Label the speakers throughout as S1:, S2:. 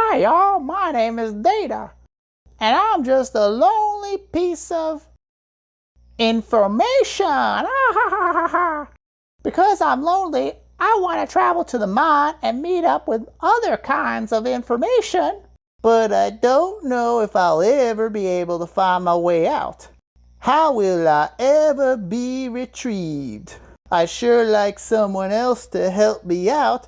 S1: Hi y'all, my name is Data, and I'm just a lonely piece of information. Because I'm lonely, I want to travel to the mind and meet up with other kinds of information, but I don't know if I'll ever be able to find my way out. How will I ever be retrieved? I sure like someone else to help me out.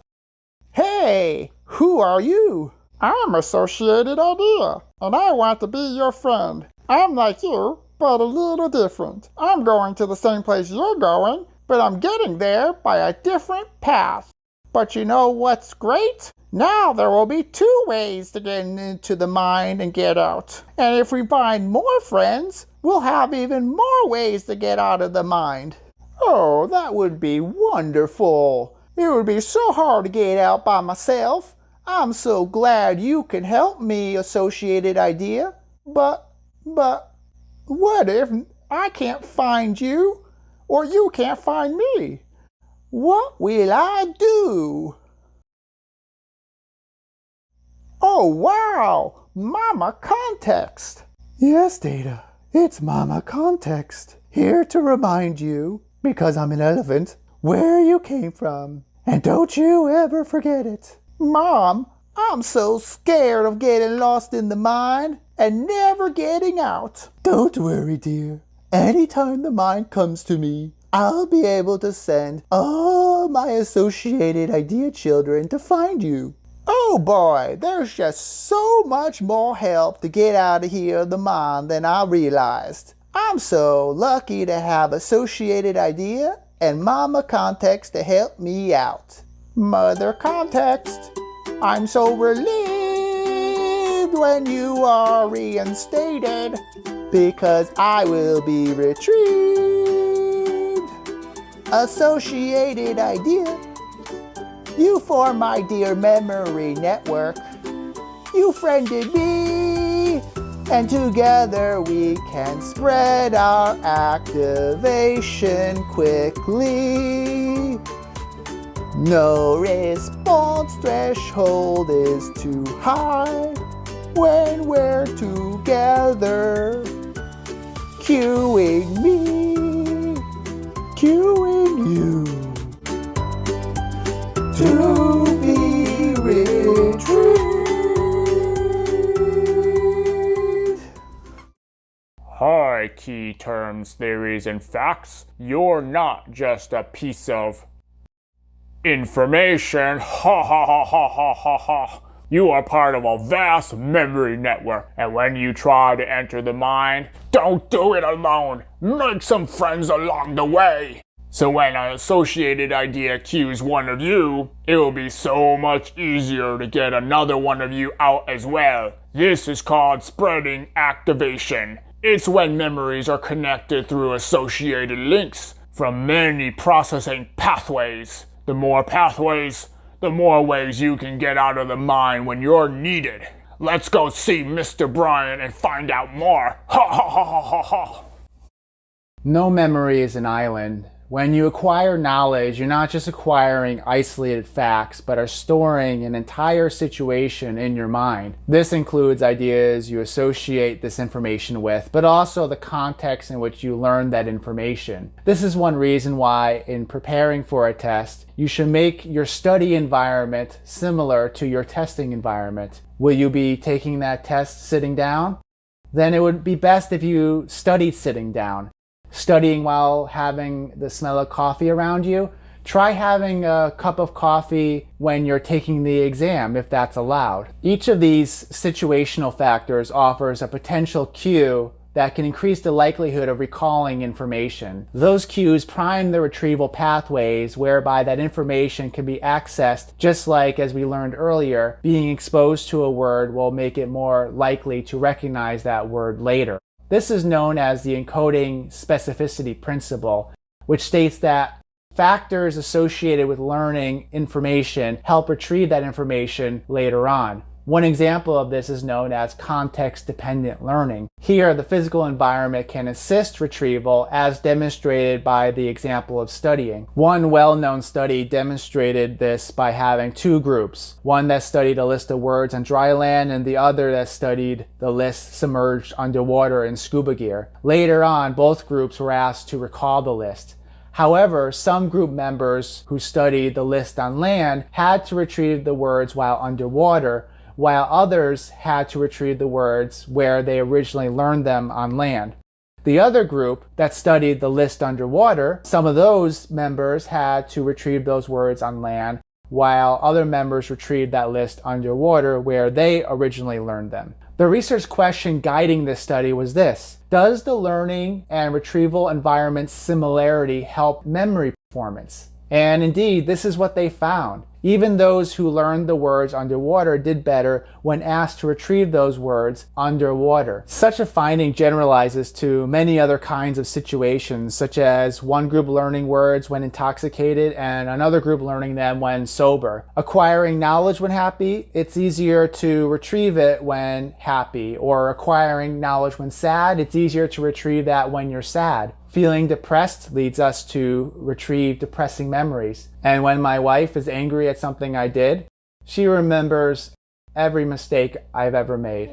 S1: Hey, who are you?
S2: I'm Associated Idea, and I want to be your friend. I'm like you, but a little different. I'm going to the same place you're going, but I'm getting there by a different path. But you know what's great? Now there will be 2 ways to get into the mind and get out. And if we find more friends, we'll have even more ways to get out of the mind.
S1: Oh, that would be wonderful. It would be so hard to get out by myself. I'm so glad you can help me, Associated Idea. But what if I can't find you, or you can't find me? What will I do? Oh, wow! Mama Context!
S3: Yes, Data, it's Mama Context, here to remind you, because I'm an elephant, where you came from. And don't you ever forget it.
S1: Mom, I'm so scared of getting lost in the mind and never getting out.
S3: Don't worry, dear. Anytime the mind comes to me, I'll be able to send all my Associated Idea children to find you.
S1: Oh boy, there's just so much more help to get out of here the mind than I realized. I'm so lucky to have Associated Idea and Mama Context to help me out. Mother Context, I'm so relieved when you are reinstated, because I will be retrieved. Associated Idea, you form my dear memory network. You friended me, and together we can spread our activation quickly. No response threshold is too high when we're together. Cueing me, cueing you, to be retrieved.
S4: Hi, key terms, theories, and facts. You're not just a piece of information. Ha ha ha ha ha ha ha. You are part of a vast memory network, and when you try to enter the mind, don't do it alone. Make some friends along the way. So when an Associated Idea cues one of you, it will be so much easier to get another one of you out as well. This is called spreading activation. It's when memories are connected through associated links from many processing pathways. The more pathways, the more ways you can get out of the mind when you're needed. Let's go see Mr. Brian and find out more. Ha ha ha ha ha ha.
S5: No memory is an island. When you acquire knowledge, you're not just acquiring isolated facts, but are storing an entire situation in your mind. This includes ideas you associate this information with, but also the context in which you learn that information. This is one reason why, in preparing for a test, you should make your study environment similar to your testing environment. Will you be taking that test sitting down? Then it would be best if you studied sitting down. Studying while having the smell of coffee around you, try having a cup of coffee when you're taking the exam, if that's allowed. Each of these situational factors offers a potential cue that can increase the likelihood of recalling information. Those cues prime the retrieval pathways whereby that information can be accessed, just like, as we learned earlier, being exposed to a word will make it more likely to recognize that word later. This is known as the encoding specificity principle, which states that factors associated with learning information help retrieve that information later on. One example of this is known as context-dependent learning. Here, the physical environment can assist retrieval as demonstrated by the example of studying. One well-known study demonstrated this by having two groups, one that studied a list of words on dry land and the other that studied the list submerged underwater in scuba gear. Later on, both groups were asked to recall the list. However, some group members who studied the list on land had to retrieve the words while underwater, while others had to retrieve the words where they originally learned them on land. The other group that studied the list underwater, some of those members had to retrieve those words on land, while other members retrieved that list underwater where they originally learned them. The research question guiding this study was this: does the learning and retrieval environment similarity help memory performance? And indeed, this is what they found. Even those who learned the words underwater did better when asked to retrieve those words underwater. Such a finding generalizes to many other kinds of situations, such as one group learning words when intoxicated and another group learning them when sober. Acquiring knowledge when happy, it's easier to retrieve it when happy, or acquiring knowledge when sad, it's easier to retrieve that when you're sad. Feeling depressed leads us to retrieve depressing memories. And when my wife is angry at something I did, she remembers every mistake I've ever made.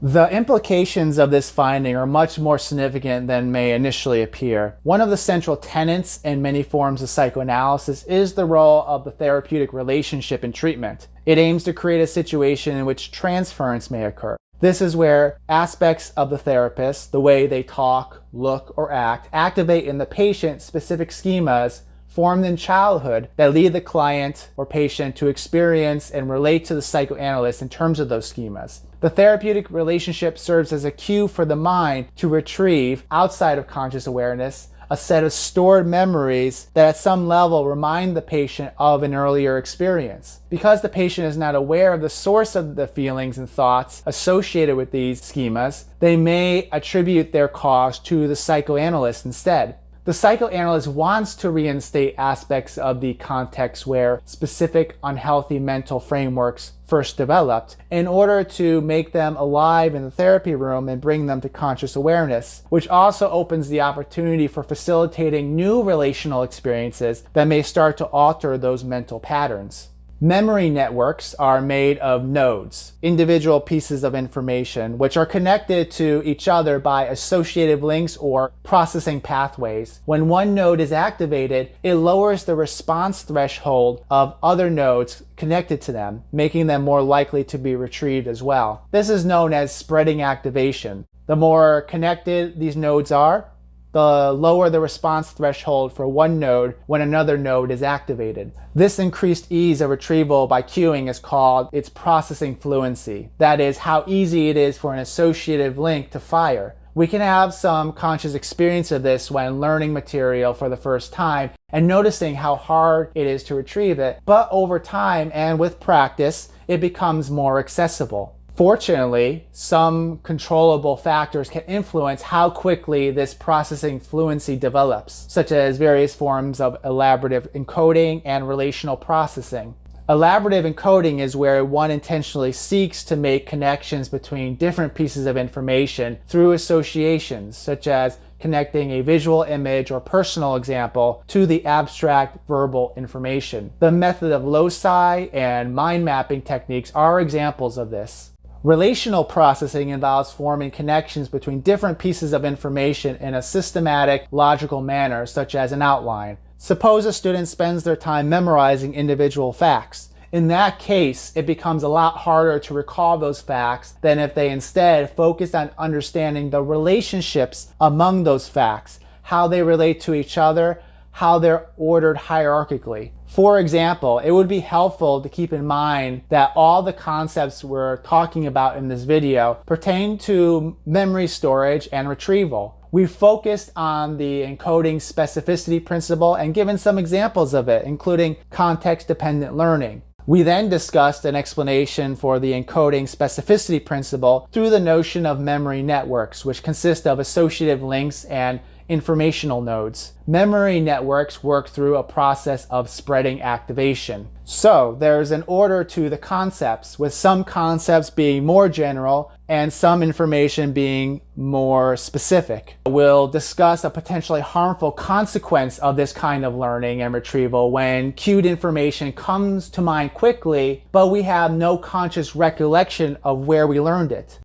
S5: The implications of this finding are much more significant than may initially appear. One of the central tenets in many forms of psychoanalysis is the role of the therapeutic relationship in treatment. It aims to create a situation in which transference may occur. This is where aspects of the therapist, the way they talk, look, or act, activate in the patient specific schemas formed in childhood that lead the client or patient to experience and relate to the psychoanalyst in terms of those schemas. The therapeutic relationship serves as a cue for the mind to retrieve, outside of conscious awareness, a set of stored memories that at some level remind the patient of an earlier experience. Because the patient is not aware of the source of the feelings and thoughts associated with these schemas, they may attribute their cause to the psychoanalyst instead. The psychoanalyst wants to reinstate aspects of the context where specific unhealthy mental frameworks first developed in order to make them alive in the therapy room and bring them to conscious awareness, which also opens the opportunity for facilitating new relational experiences that may start to alter those mental patterns. Memory networks are made of nodes, individual pieces of information, which are connected to each other by associative links or processing pathways. When one node is activated, it lowers the response threshold of other nodes connected to them, making them more likely to be retrieved as well. This is known as spreading activation. The more connected these nodes are, the lower the response threshold for one node when another node is activated. This increased ease of retrieval by cueing is called its processing fluency. That is, how easy it is for an associative link to fire. We can have some conscious experience of this when learning material for the first time and noticing how hard it is to retrieve it, but over time and with practice, it becomes more accessible. Fortunately, some controllable factors can influence how quickly this processing fluency develops, such as various forms of elaborative encoding and relational processing. Elaborative encoding is where one intentionally seeks to make connections between different pieces of information through associations, such as connecting a visual image or personal example to the abstract verbal information. The method of loci and mind mapping techniques are examples of this. Relational processing involves forming connections between different pieces of information in a systematic, logical manner, such as an outline. Suppose a student spends their time memorizing individual facts. In that case, it becomes a lot harder to recall those facts than if they instead focus on understanding the relationships among those facts, how they relate to each other, how they're ordered hierarchically. For example, it would be helpful to keep in mind that all the concepts we're talking about in this video pertain to memory storage and retrieval. We've focused on the encoding specificity principle and given some examples of it, including context-dependent learning. We then discussed an explanation for the encoding specificity principle through the notion of memory networks, which consist of associative links and informational nodes. Memory networks work through a process of spreading activation. So there's an order to the concepts, with some concepts being more general and some information being more specific. We'll discuss a potentially harmful consequence of this kind of learning and retrieval when cued information comes to mind quickly, but we have no conscious recollection of where we learned it.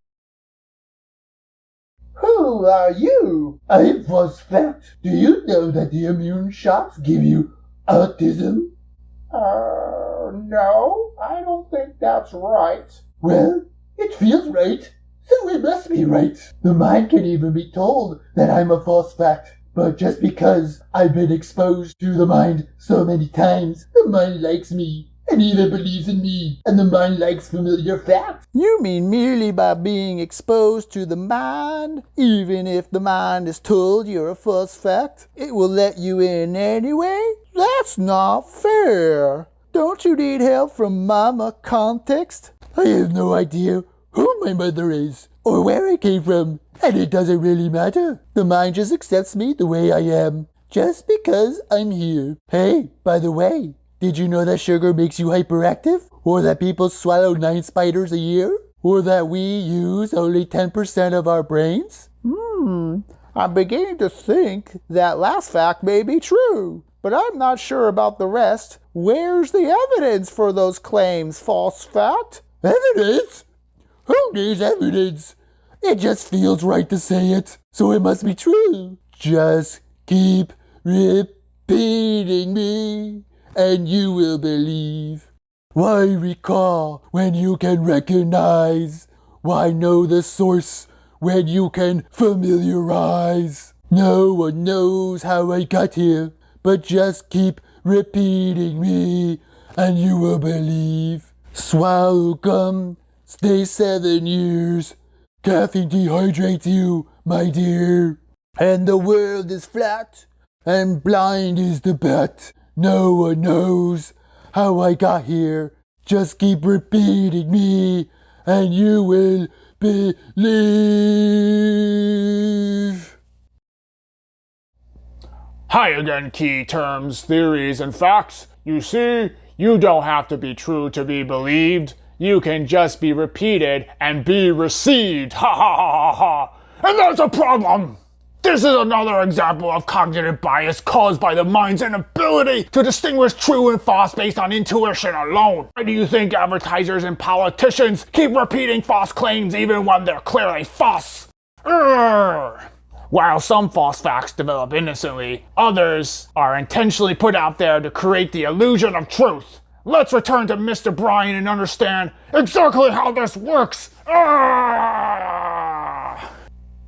S3: Who are you? I'm Phosphat. Do you know that the immune shots give you autism?
S2: No, I don't think that's right.
S3: Well, it feels right, so it must be right. The mind can even be told that I'm a phosphat. But just because I've been exposed to the mind so many times, the mind likes me and even believes in me, and the mind likes familiar facts.
S1: You mean merely by being exposed to the mind, even if the mind is told you're a phosphat, it will let you in anyway? That's not fair. Don't you need help from Mama Context?
S3: I have no idea who my mother is or where I came from, and it doesn't really matter. The mind just accepts me the way I am, just because I'm here. Hey, by the way, did you know that sugar makes you hyperactive? Or that people swallow 9 spiders a year? Or that we use only 10% of our brains?
S1: I'm beginning to think that last fact may be true, but I'm not sure about the rest. Where's the evidence for those claims, Phosphat?
S3: Evidence? Who needs evidence? It just feels right to say it, so it must be true. Just keep repeating me, and you will believe. Why recall when you can recognize? Why know the source when you can familiarize? No one knows how I got here, but just keep repeating me, and you will believe. Swallow gum, stay 7 years. Caffeine dehydrates you, my dear. And the world is flat, and blind is the bet. No one knows how I got here. Just keep repeating me, and you will believe.
S4: Hi again, key terms, theories, and facts. You see, you don't have to be true to be believed. You can just be repeated and be received. Ha ha ha ha ha. And that's a problem. This is another example of cognitive bias caused by the mind's inability to distinguish true and false based on intuition alone. Why do you think advertisers and politicians keep repeating false claims even when they're clearly false? While some false facts develop innocently, others are intentionally put out there to create the illusion of truth. Let's return to Mr. Bryan and understand exactly how this works.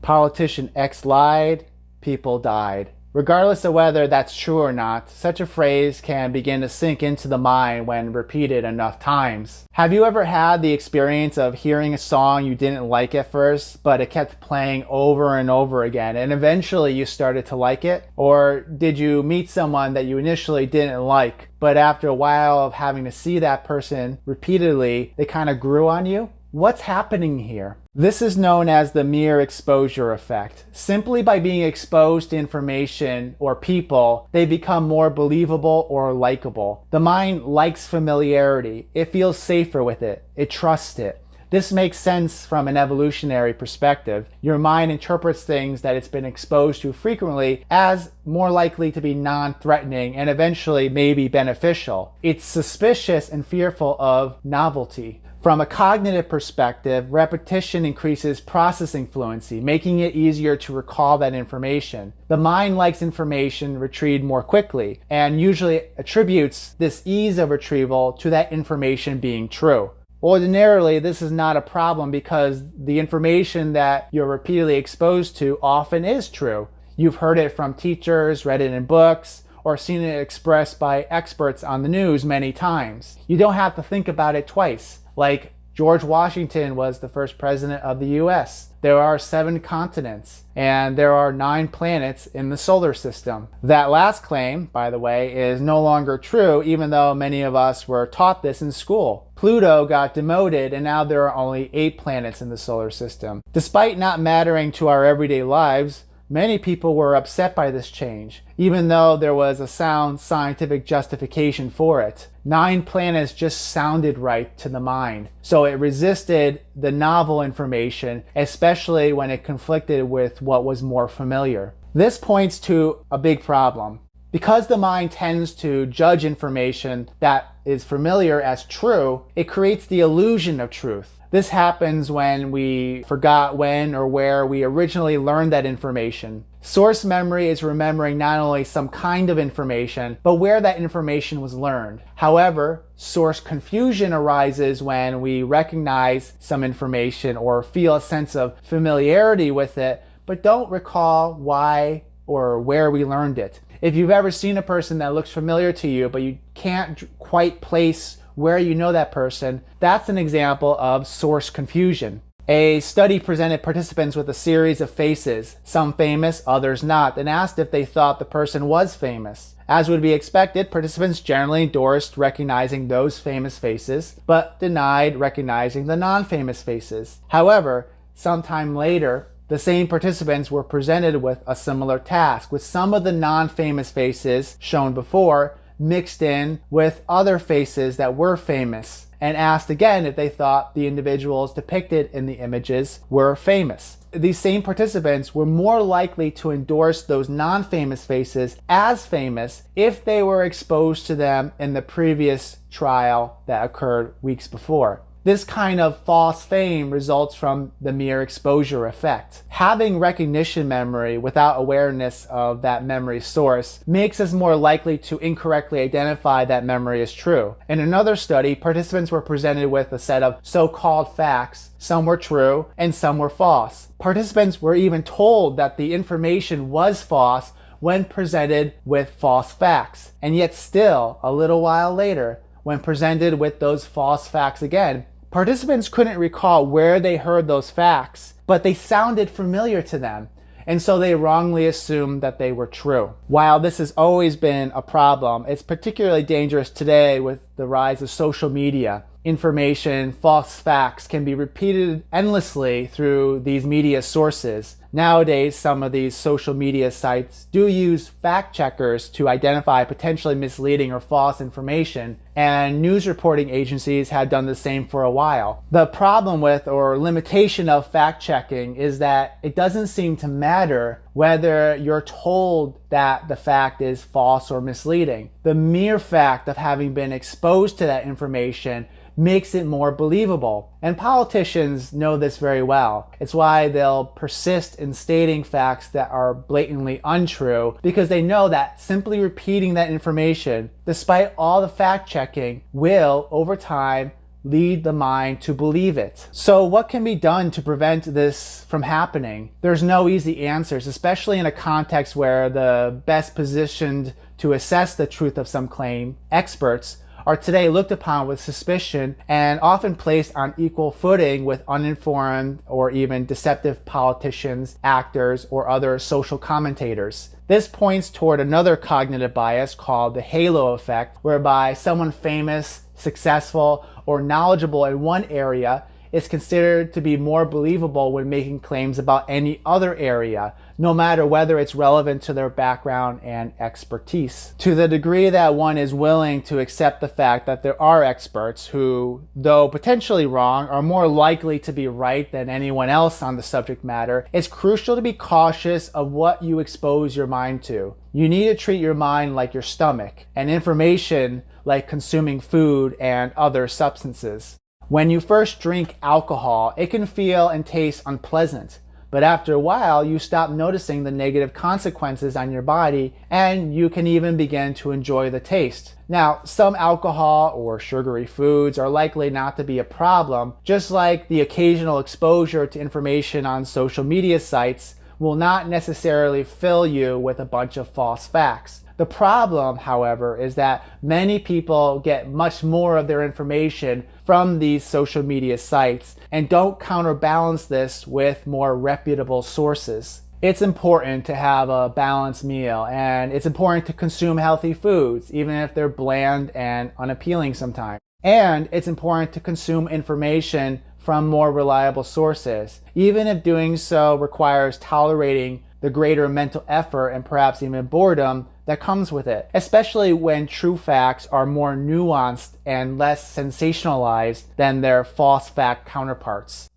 S5: Politician X lied, people died. Regardless of whether that's true or not, such a phrase can begin to sink into the mind when repeated enough times. Have you ever had the experience of hearing a song you didn't like at first, but it kept playing over and over again, and eventually you started to like it? Or did you meet someone that you initially didn't like, but after a while of having to see that person repeatedly, they kind of grew on you? What's happening here? This is known as the mere exposure effect. Simply by being exposed to information or people, they become more believable or likable. The mind likes familiarity. It feels safer with it. It trusts it. This makes sense from an evolutionary perspective. Your mind interprets things that it's been exposed to frequently as more likely to be non-threatening and eventually maybe beneficial. It's suspicious and fearful of novelty. From a cognitive perspective, repetition increases processing fluency, making it easier to recall that information. The mind likes information retrieved more quickly and usually attributes this ease of retrieval to that information being true. Ordinarily, this is not a problem because the information that you're repeatedly exposed to often is true. You've heard it from teachers, read it in books, or seen it expressed by experts on the news many times. You don't have to think about it twice. Like George Washington was the first president of the US. There are 7 continents, and there are 9 planets in the solar system. That last claim, by the way, is no longer true, even though many of us were taught this in school. Pluto got demoted, and now there are only 8 planets in the solar system. Despite not mattering to our everyday lives, Many people were upset by this change, even though there was a sound scientific justification for it. 9 planets just sounded right to the mind, so it resisted the novel information, especially when it conflicted with what was more familiar. This points to a big problem. Because the mind tends to judge information that is familiar as true, it creates the illusion of truth. This happens when we forgot when or where we originally learned that information. Source memory is remembering not only some kind of information, but where that information was learned. However, source confusion arises when we recognize some information or feel a sense of familiarity with it, but don't recall why or where we learned it. If you've ever seen a person that looks familiar to you, but you can't quite place where you know that person, that's an example of source confusion. A study presented participants with a series of faces, some famous, others not, and asked if they thought the person was famous. As would be expected, participants generally endorsed recognizing those famous faces, but denied recognizing the non-famous faces. However, sometime later, the same participants were presented with a similar task, with some of the non-famous faces shown before mixed in with other faces that were famous, and asked again if they thought the individuals depicted in the images were famous. These same participants were more likely to endorse those non-famous faces as famous if they were exposed to them in the previous trial that occurred weeks before. This kind of false fame results from the mere exposure effect. Having recognition memory without awareness of that memory source makes us more likely to incorrectly identify that memory as true. In another study, participants were presented with a set of so-called facts. Some were true and some were false. Participants were even told that the information was false when presented with false facts. And yet still, a little while later, when presented with those false facts again, participants couldn't recall where they heard those facts, but they sounded familiar to them, and so they wrongly assumed that they were true. While this has always been a problem, it's particularly dangerous today with the rise of social media. Information, false facts can be repeated endlessly through these media sources. Nowadays, some of these social media sites do use fact checkers to identify potentially misleading or false information, and news reporting agencies have done the same for a while. The problem with or limitation of fact checking is that it doesn't seem to matter whether you're told that the fact is false or misleading. The mere fact of having been exposed to that information makes it more believable. And politicians know this very well. It's why they'll persist in stating facts that are blatantly untrue, because they know that simply repeating that information, despite all the fact checking, will, over time, lead the mind to believe it. So what can be done to prevent this from happening? There's no easy answers, especially in a context where the best positioned to assess the truth of some claim, experts, are today looked upon with suspicion and often placed on equal footing with uninformed or even deceptive politicians, actors, or other social commentators. This points toward another cognitive bias called the halo effect, whereby someone famous, successful, or knowledgeable in one area is considered to be more believable when making claims about any other area, no matter whether it's relevant to their background and expertise. To the degree that one is willing to accept the fact that there are experts who, though potentially wrong, are more likely to be right than anyone else on the subject matter, it's crucial to be cautious of what you expose your mind to. You need to treat your mind like your stomach, and information like consuming food and other substances. When you first drink alcohol, it can feel and taste unpleasant, but after a while, you stop noticing the negative consequences on your body, and you can even begin to enjoy the taste. Now, some alcohol or sugary foods are likely not to be a problem, just like the occasional exposure to information on social media sites will not necessarily fill you with a bunch of false facts. The problem, however, is that many people get much more of their information from these social media sites and don't counterbalance this with more reputable sources. It's important to have a balanced meal, and it's important to consume healthy foods, even if they're bland and unappealing sometimes. And it's important to consume information from more reliable sources, even if doing so requires tolerating the greater mental effort and perhaps even boredom that comes with it, especially when true facts are more nuanced and less sensationalized than their false fact counterparts.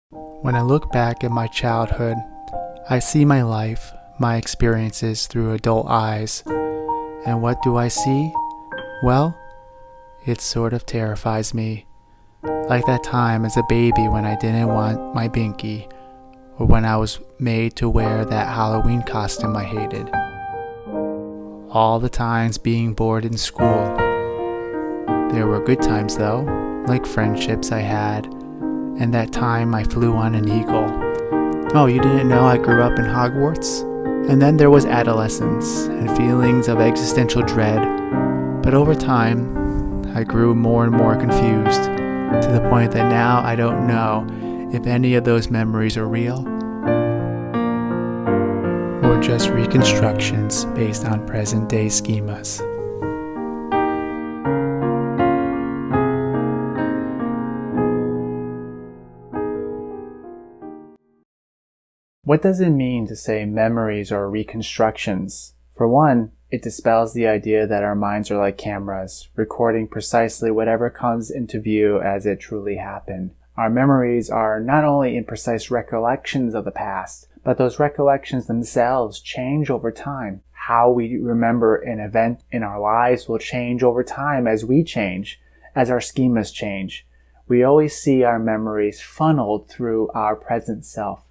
S5: When I look back at my childhood, I see my life, my experiences through adult eyes. And what do I see? Well, it sort of terrifies me. Like that time as a baby when I didn't want my binky, or when I was made to wear that Halloween costume I hated. All the times being bored in school. There were good times though, like friendships I had, and that time I flew on an eagle. Oh, you didn't know I grew up in Hogwarts? And then there was adolescence and feelings of existential dread. But over time, I grew more and more confused, to the point that now I don't know if any of those memories are real or just reconstructions based on present-day schemas. What does it mean to say memories are reconstructions? For one, it dispels the idea that our minds are like cameras, recording precisely whatever comes into view as it truly happened. Our memories are not only imprecise recollections of the past, but those recollections themselves change over time. How we remember an event in our lives will change over time as we change, as our schemas change. We always see our memories funneled through our present self.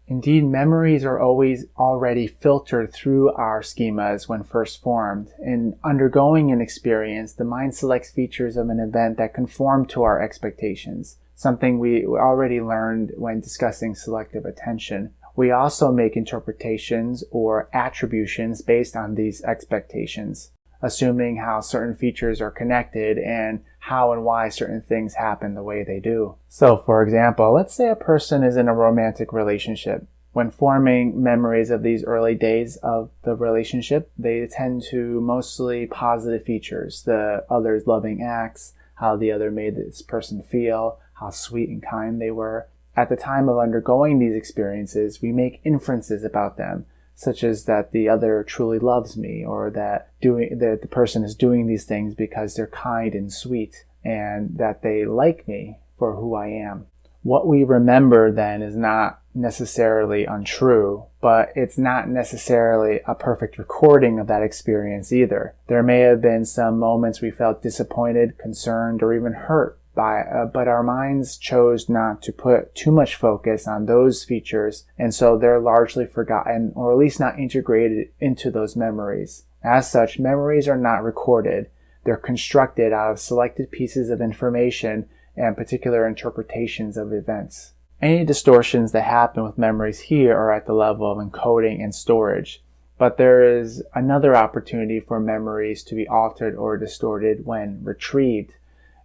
S5: Indeed, memories are always already filtered through our schemas when first formed. In undergoing an experience, the mind selects features of an event that conform to our expectations, something we already learned when discussing selective attention. We also make interpretations or attributions based on these expectations, assuming how certain features are connected and how and why certain things happen the way they do. So, for example, let's say a person is in a romantic relationship. When forming memories of these early days of the relationship, they tend to mostly positive features, the other's loving acts, how the other made this person feel, how sweet and kind they were. At the time of undergoing these experiences, we make inferences about them, such as that the other truly loves me, or that the person is doing these things because they're kind and sweet, and that they like me for who I am. What we remember then is not necessarily untrue, but it's not necessarily a perfect recording of that experience either. There may have been some moments we felt disappointed, concerned, or even hurt but our minds chose not to put too much focus on those features, and so they're largely forgotten, or at least not integrated into those memories. As such, memories are not recorded. They're constructed out of selected pieces of information and particular interpretations of events. Any distortions that happen with memories here are at the level of encoding and storage, but there is another opportunity for memories to be altered or distorted when retrieved.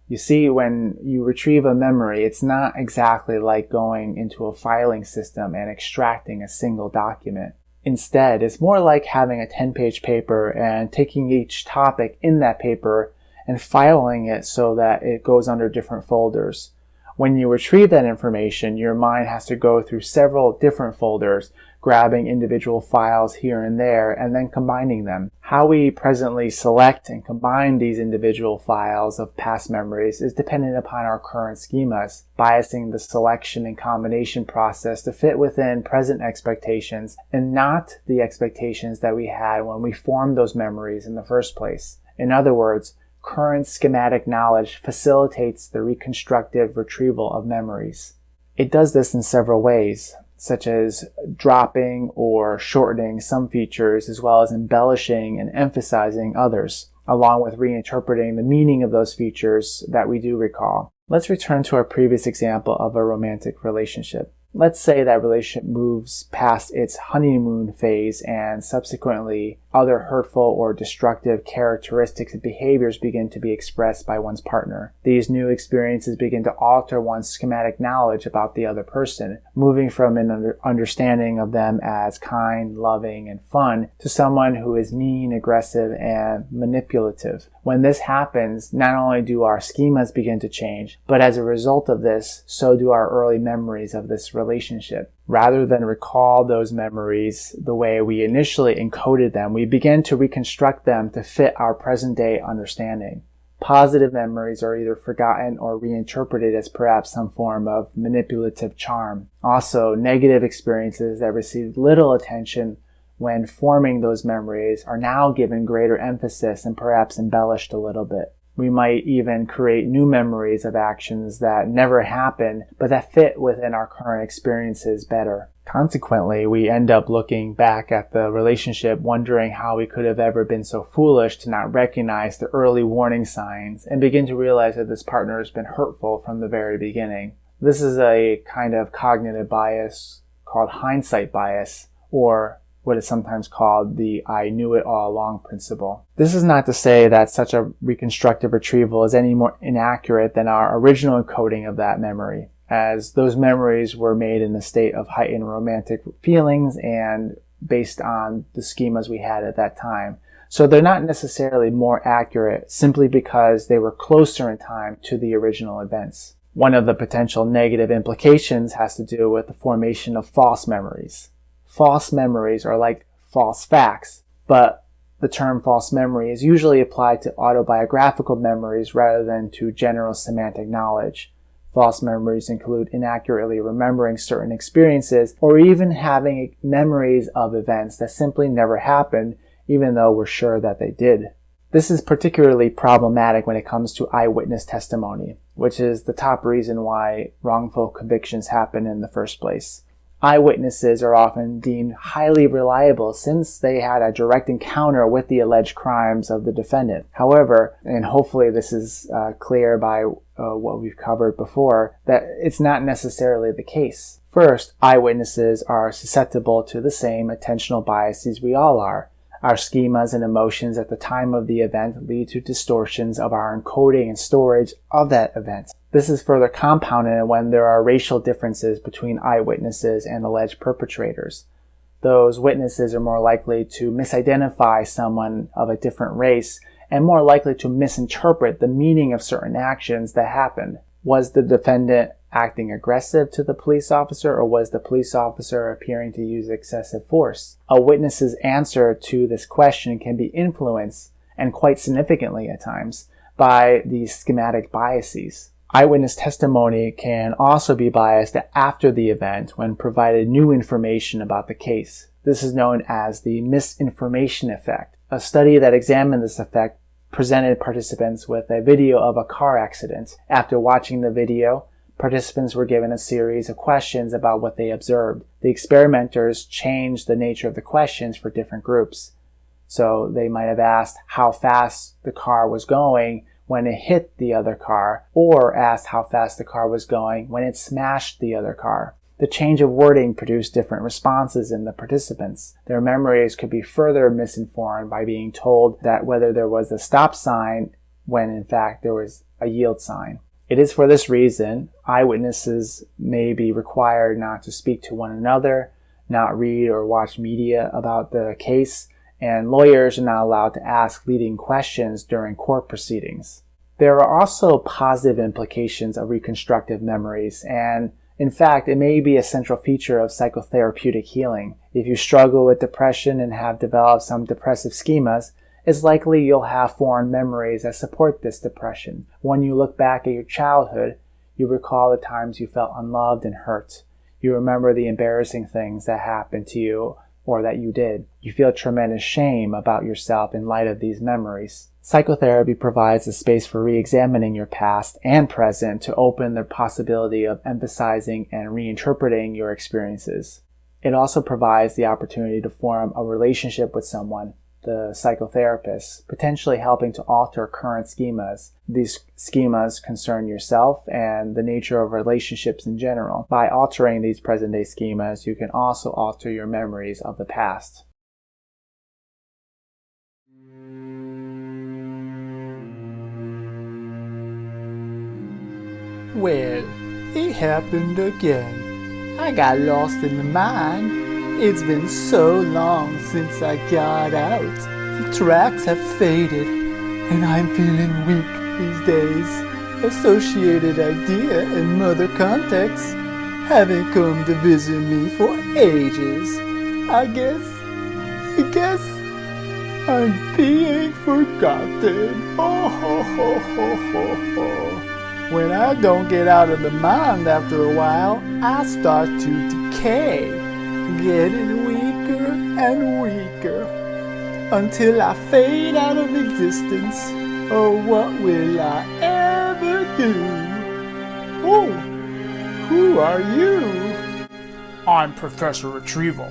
S5: You see, when you retrieve a memory, it's not exactly like going into a filing system and extracting a single document. Instead, it's more like having a 10-page paper and taking each topic in that paper and filing it so that it goes under different folders. When you retrieve that information, your mind has to go through several different folders, grabbing individual files here and there, and then combining them. How we presently select and combine these individual files of past memories is dependent upon our current schemas, biasing the selection and combination process to fit within present expectations and not the expectations that we had when we formed those memories in the first place. In other words, current schematic knowledge facilitates the reconstructive retrieval of memories. It does this in several ways, such as dropping or shortening some features as well as embellishing and emphasizing others, along with reinterpreting the meaning of those features that we do recall. Let's return to our previous example of a romantic relationship. Let's say that relationship moves past its honeymoon phase and subsequently other hurtful or destructive characteristics and behaviors begin to be expressed by one's partner. These new experiences begin to alter one's schematic knowledge about the other person, moving from an understanding of them as kind, loving, and fun to someone who is mean, aggressive, and manipulative. When this happens, not only do our schemas begin to change, but as a result of this, so do our early memories of this relationship. Rather than recall those memories the way we initially encoded them, we begin to reconstruct them to fit our present-day understanding. Positive memories are either forgotten or reinterpreted as perhaps some form of manipulative charm. Also, negative experiences that received little attention when forming those memories are now given greater emphasis and perhaps embellished a little bit. We might even create new memories of actions that never happened, but that fit within our current experiences better. Consequently, we end up looking back at the relationship wondering how we could have ever been so foolish to not recognize the early warning signs and begin to realize that this partner has been hurtful from the very beginning. This is a kind of cognitive bias called hindsight bias, or what is sometimes called the I knew it all along principle. This is not to say that such a reconstructive retrieval is any more inaccurate than our original encoding of that memory, as those memories were made in a state of heightened romantic feelings and based on the schemas we had at that time. So they're not necessarily more accurate simply because they were closer in time to the original events. One of the potential negative implications has to do with the formation of false memories. False memories are like false facts, but the term false memory is usually applied to autobiographical memories rather than to general semantic knowledge. False memories include inaccurately remembering certain experiences or even having memories of events that simply never happened, even though we're sure that they did. This is particularly problematic when it comes to eyewitness testimony, which is the top reason why wrongful convictions happen in the first place. Eyewitnesses are often deemed highly reliable since they had a direct encounter with the alleged crimes of the defendant. However, and hopefully this is clear by what we've covered before, that it's not necessarily the case. First, eyewitnesses are susceptible to the same attentional biases we all are. Our schemas and emotions at the time of the event lead to distortions of our encoding and storage of that event. This is further compounded when there are racial differences between eyewitnesses and alleged perpetrators. Those witnesses are more likely to misidentify someone of a different race and more likely to misinterpret the meaning of certain actions that happened. Was the defendant acting aggressive to the police officer, or was the police officer appearing to use excessive force? A witness's answer to this question can be influenced, and quite significantly at times, by these schematic biases. Eyewitness testimony can also be biased after the event when provided new information about the case. This is known as the misinformation effect. A study that examined this effect presented participants with a video of a car accident. After watching the video, participants were given a series of questions about what they observed. The experimenters changed the nature of the questions for different groups. So they might have asked how fast the car was going when it hit the other car, or asked how fast the car was going when it smashed the other car. The change of wording produced different responses in the participants. Their memories could be further misinformed by being told that whether there was a stop sign when in fact there was a yield sign. It is for this reason eyewitnesses may be required not to speak to one another, not read or watch media about the case, and lawyers are not allowed to ask leading questions during court proceedings. There are also positive implications of reconstructive memories, and in fact, it may be a central feature of psychotherapeutic healing. If you struggle with depression and have developed some depressive schemas, it's likely you'll have foreign memories that support this depression. When you look back at your childhood, you recall the times you felt unloved and hurt. You remember the embarrassing things that happened to you or that you did. You feel tremendous shame about yourself in light of these memories. Psychotherapy provides a space for re-examining your past and present to open the possibility of emphasizing and reinterpreting your experiences. It also provides the opportunity to form a relationship with someone, the psychotherapist, potentially helping to alter current schemas. These schemas concern yourself and the nature of relationships in general. By altering these present-day schemas, you can also alter your memories of the past.
S1: Well, it happened again. I got lost in the mine. It's been so long since I got out. The tracks have faded, and I'm feeling weak these days. Associated idea and mother context haven't come to visit me for ages. I guess I'm being forgotten. Oh, ho, ho, ho, ho, ho. When I don't get out of the mind after a while, I start to decay, getting weaker and weaker, until I fade out of existence. Oh, what will I ever do? Oh, who are you?
S4: I'm Professor Retrieval,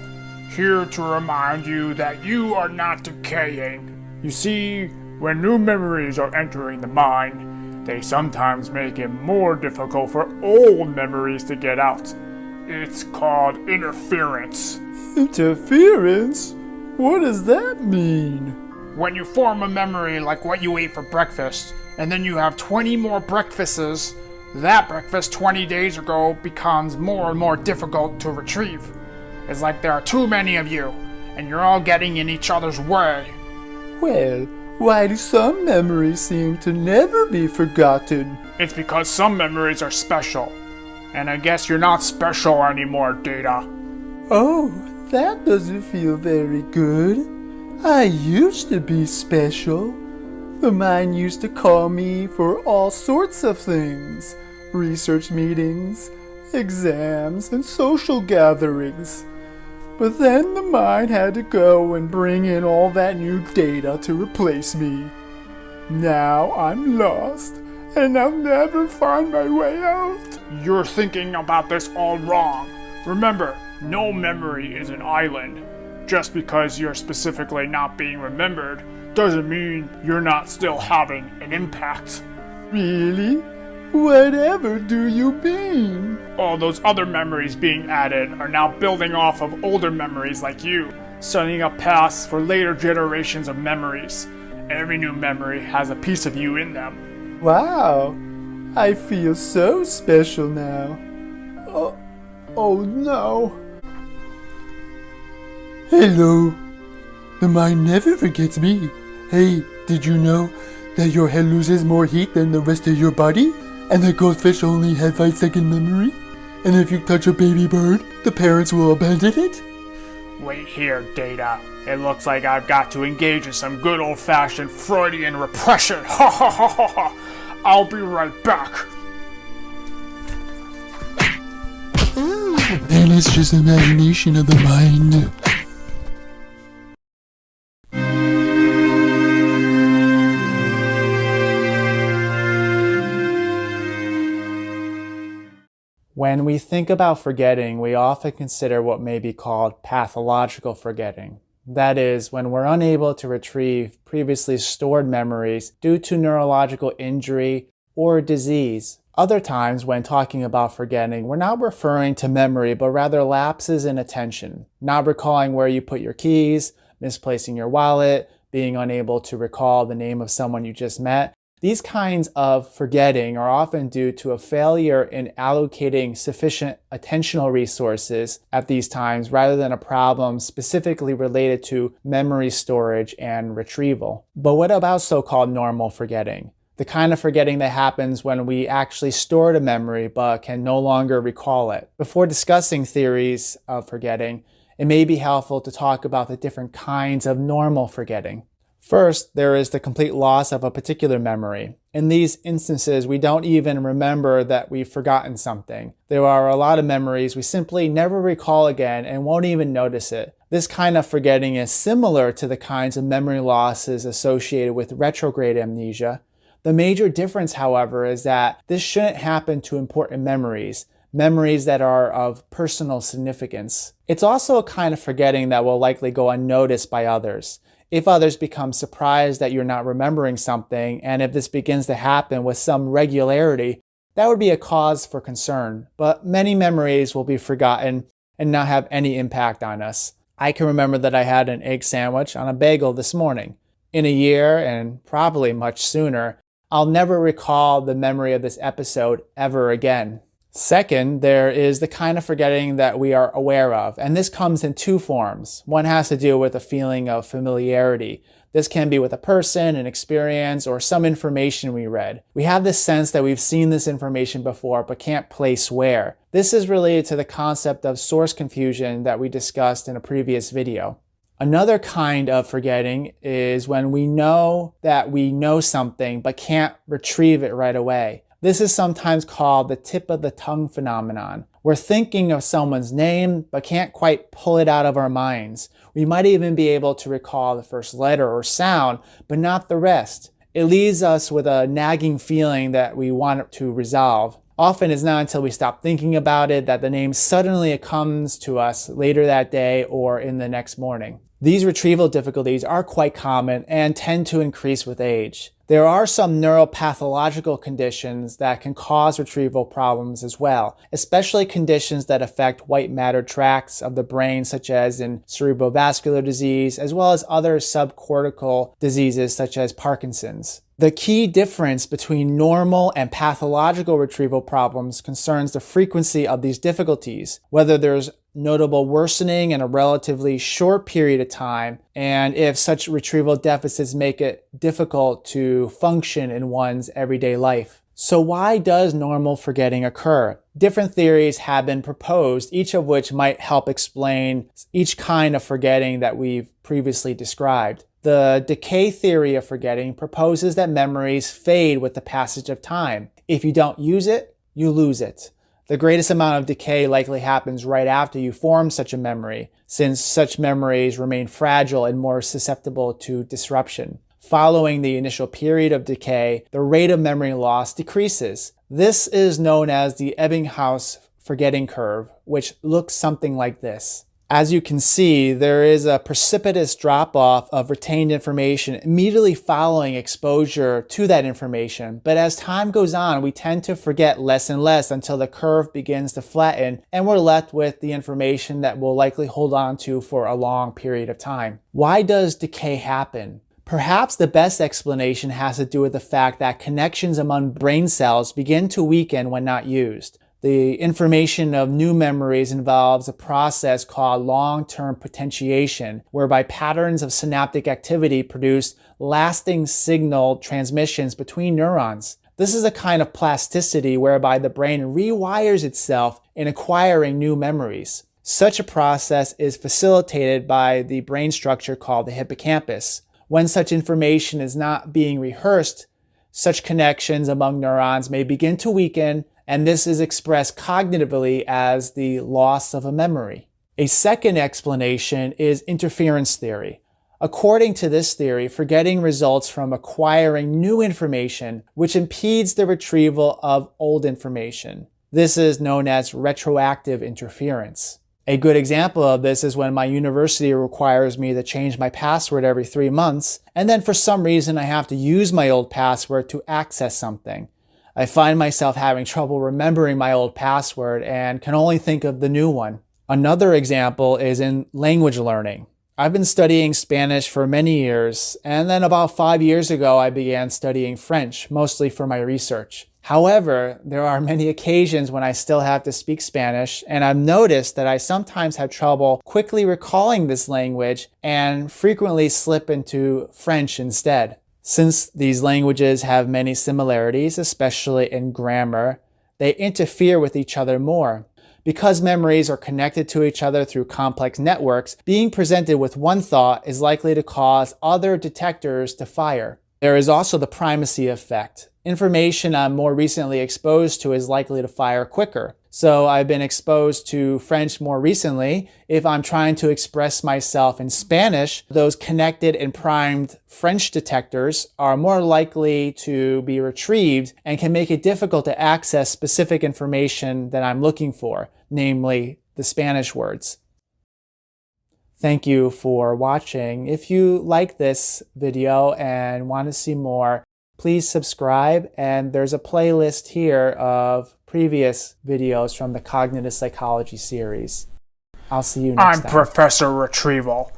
S4: here to remind you that you are not decaying. You see, when new memories are entering the mind, they sometimes make it more difficult for old memories to get out. It's called interference.
S1: Interference? What does that mean?
S2: When you form a memory like what you ate for breakfast, and then you have 20 more breakfasts, that breakfast 20 days ago becomes more and more difficult to retrieve. It's like there are too many of you, and you're all getting in each other's way.
S1: Well, why do some memories seem to never be forgotten?
S2: It's because some memories are special, and I guess you're not special anymore, Data.
S1: Oh, that doesn't feel very good. I used to be special. The mind used to call me for all sorts of things. Research meetings, exams, and social gatherings. But then the mind had to go and bring in all that new data to replace me. Now I'm lost, and I'll never find my way out.
S2: You're thinking about this all wrong. Remember, no memory is an island. Just because you're specifically not being remembered doesn't mean you're not still having an impact.
S1: Really? Whatever do you mean?
S2: All those other memories being added are now building off of older memories like you, setting up paths for later generations of memories. Every new memory has a piece of you in them.
S1: Wow, I feel so special now. Oh no.
S3: Hello. The mind never forgets me. Hey, did you know that your head loses more heat than the rest of your body? And that goldfish only have 5-second memory? And if you touch a baby bird, the parents will abandon it?
S2: Wait here, Data. It looks like I've got to engage in some good old-fashioned Freudian repression. Ha ha ha ha ha! I'll be right back.
S3: And it's just imagination of the mind.
S5: When we think about forgetting, we often consider what may be called pathological forgetting. That is, when we're unable to retrieve previously stored memories due to neurological injury or disease. Other times, when talking about forgetting, we're not referring to memory, but rather lapses in attention. Not recalling where you put your keys, misplacing your wallet, being unable to recall the name of someone you just met. These kinds of forgetting are often due to a failure in allocating sufficient attentional resources at these times rather than a problem specifically related to memory storage and retrieval. But what about so-called normal forgetting? The kind of forgetting that happens when we actually stored a memory but can no longer recall it. Before discussing theories of forgetting, it may be helpful to talk about the different kinds of normal forgetting. First, there is the complete loss of a particular memory. In these instances, we don't even remember that we've forgotten something. There are a lot of memories we simply never recall again and won't even notice it. This kind of forgetting is similar to the kinds of memory losses associated with retrograde amnesia. The major difference, however, is that this shouldn't happen to important memories that are of personal significance. It's also a kind of forgetting that will likely go unnoticed by others. If others become surprised that you're not remembering something, and if this begins to happen with some regularity, that would be a cause for concern. But many memories will be forgotten and not have any impact on us. I can remember that I had an egg sandwich on a bagel this morning. In a year, and probably much sooner, I'll never recall the memory of this episode ever again. Second, there is the kind of forgetting that we are aware of, and this comes in two forms. One has to do with a feeling of familiarity. This can be with a person, an experience, or some information we read. We have this sense that we've seen this information before but can't place where. This is related to the concept of source confusion that we discussed in a previous video. Another kind of forgetting is when we know that we know something but can't retrieve it right away. This is sometimes called the tip of the tongue phenomenon. We're thinking of someone's name but can't quite pull it out of our minds. We might even be able to recall the first letter or sound, but not the rest. It leaves us with a nagging feeling that we want to resolve. Often it's not until we stop thinking about it that the name suddenly comes to us later that day or in the next morning. These retrieval difficulties are quite common and tend to increase with age. There are some neuropathological conditions that can cause retrieval problems as well, especially conditions that affect white matter tracts of the brain, such as in cerebrovascular disease, as well as other subcortical diseases such as Parkinson's. The key difference between normal and pathological retrieval problems concerns the frequency of these difficulties, whether there's notable worsening in a relatively short period of time, and if such retrieval deficits make it difficult to function in one's everyday life. So why does normal forgetting occur? Different theories have been proposed, each of which might help explain each kind of forgetting that we've previously described. The decay theory of forgetting proposes that memories fade with the passage of time. If you don't use it, you lose it. The greatest amount of decay likely happens right after you form such a memory, since such memories remain fragile and more susceptible to disruption. Following the initial period of decay, the rate of memory loss decreases. This is known as the Ebbinghaus forgetting curve, which looks something like this. As you can see, there is a precipitous drop-off of retained information immediately following exposure to that information, but as time goes on, we tend to forget less and less until the curve begins to flatten and we're left with the information that we'll likely hold on to for a long period of time. Why does decay happen? Perhaps the best explanation has to do with the fact that connections among brain cells begin to weaken when not used. The information of new memories involves a process called long-term potentiation, whereby patterns of synaptic activity produce lasting signal transmissions between neurons. This is a kind of plasticity whereby the brain rewires itself in acquiring new memories. Such a process is facilitated by the brain structure called the hippocampus. When such information is not being rehearsed, such connections among neurons may begin to weaken, and this is expressed cognitively as the loss of a memory. A second explanation is interference theory. According to this theory, forgetting results from acquiring new information, which impedes the retrieval of old information. This is known as retroactive interference. A good example of this is when my university requires me to change my password every 3 months, and then for some reason I have to use my old password to access something. I find myself having trouble remembering my old password and can only think of the new one. Another example is in language learning. I've been studying Spanish for many years, and then about 5 years ago I began studying French, mostly for my research. However, there are many occasions when I still have to speak Spanish, and I've noticed that I sometimes have trouble quickly recalling this language and frequently slip into French instead. Since these languages have many similarities, especially in grammar, they interfere with each other more. Because memories are connected to each other through complex networks, being presented with one thought is likely to cause other detectors to fire. There is also the primacy effect. Information I'm more recently exposed to is likely to fire quicker. So I've been exposed to French more recently. If I'm trying to express myself in Spanish, those connected and primed French detectors are more likely to be retrieved and can make it difficult to access specific information that I'm looking for, namely the Spanish words. Thank you for watching. If you like this video and want to see more, please subscribe, and there's a playlist here of previous videos from the Cognitive Psychology series. I'll see you next time.
S2: I'm Professor Retrieval.